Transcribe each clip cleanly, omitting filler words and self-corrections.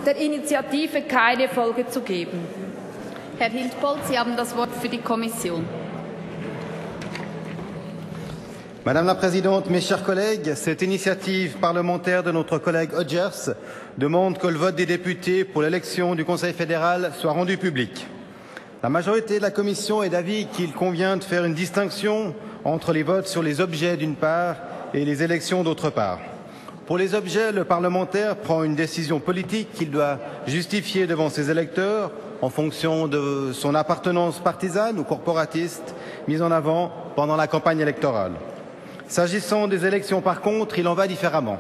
der Initiative keine Folge zu geben. Herr Hiltpold, Sie haben das Wort für die Kommission. Madame la Présidente, mes chers collègues, cette initiative parlementaire de notre collègue Hodgers demande que le vote des députés pour l'élection du Conseil fédéral soit rendu public. La majorité de la Commission est d'avis qu'il convient de faire une distinction entre les votes sur les objets d'une part et les élections d'autre part. Pour les objets, le parlementaire prend une décision politique qu'il doit justifier devant ses électeurs en fonction de son appartenance partisane ou corporatiste mise en avant pendant la campagne électorale. S'agissant des élections, par contre, il en va différemment.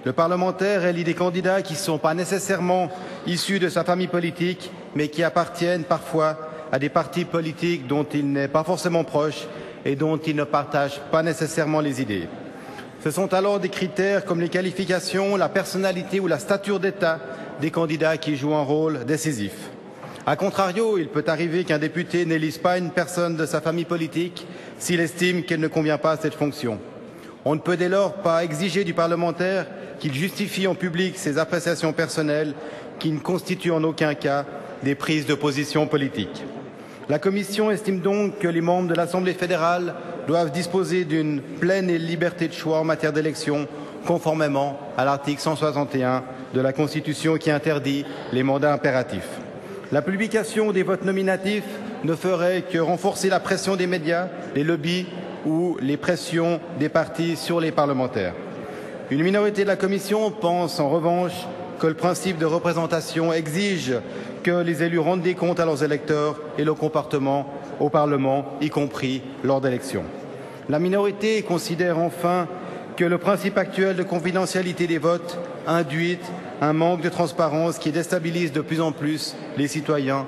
Le parlementaire élit des candidats qui ne sont pas nécessairement issus de sa famille politique, mais qui appartiennent parfois à des partis politiques dont il n'est pas forcément proche et dont il ne partage pas nécessairement les idées. Ce sont alors des critères comme les qualifications, la personnalité ou la stature d'État des candidats qui jouent un rôle décisif. A contrario, il peut arriver qu'un député n'élise pas une personne de sa famille politique s'il estime qu'elle ne convient pas à cette fonction. On ne peut dès lors pas exiger du parlementaire qu'il justifie en public ses appréciations personnelles qui ne constituent en aucun cas des prises de position politiques. La Commission estime donc que les membres de l'Assemblée fédérale doivent disposer d'une pleine liberté de choix en matière d'élection, conformément à l'article 161 de la Constitution qui interdit les mandats impératifs. La publication des votes nominatifs ne ferait que renforcer la pression des médias, les lobbies ou les pressions des partis sur les parlementaires. Une minorité de la Commission pense en revanche que le principe de représentation exige que les élus rendent des comptes à leurs électeurs et leur comportement au Parlement, y compris lors d'élections. La minorité considère enfin que le principe actuel de confidentialité des votes induit un manque de transparence qui déstabilise de plus en plus les citoyens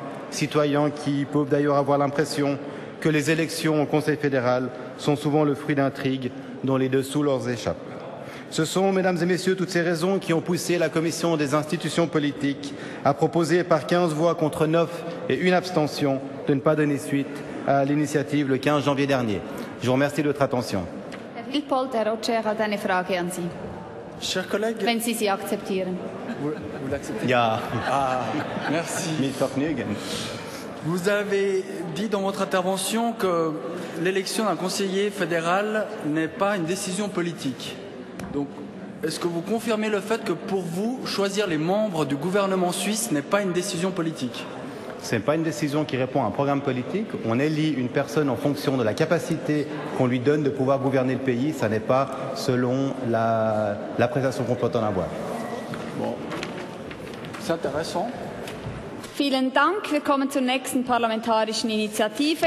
qui peuvent d'ailleurs avoir l'impression que les élections au Conseil fédéral sont souvent le fruit d'intrigues dont les dessous leur échappent. Ce sont, mesdames et messieurs, toutes ces raisons qui ont poussé la Commission des institutions politiques à proposer par 15 voix contre 9 et une abstention de ne pas donner suite à l'initiative le 15 janvier dernier. Je vous remercie de votre attention. Herr Hiltpold, Herr Roger hat eine Frage an Sie. Chers collègues, Wenn Sie sie akzeptieren. vous l'acceptez? Ja, Ah, merci. mit Vergnügen. Vous avez dit dans votre intervention que l'élection d'un conseiller fédéral n'est pas une décision politique. Donc, est-ce que vous confirmez le fait que pour vous, choisir les membres du gouvernement suisse n'est pas une décision politique? Ce n'est pas une décision qui répond à un programme politique. On élit une personne en fonction de la capacité qu'on lui donne de pouvoir gouverner le pays. Ça n'est pas selon l'appréciation qu'on peut en avoir. Bon, c'est intéressant. Vielen Dank. Wir kommen zur nächsten parlamentarischen Initiative.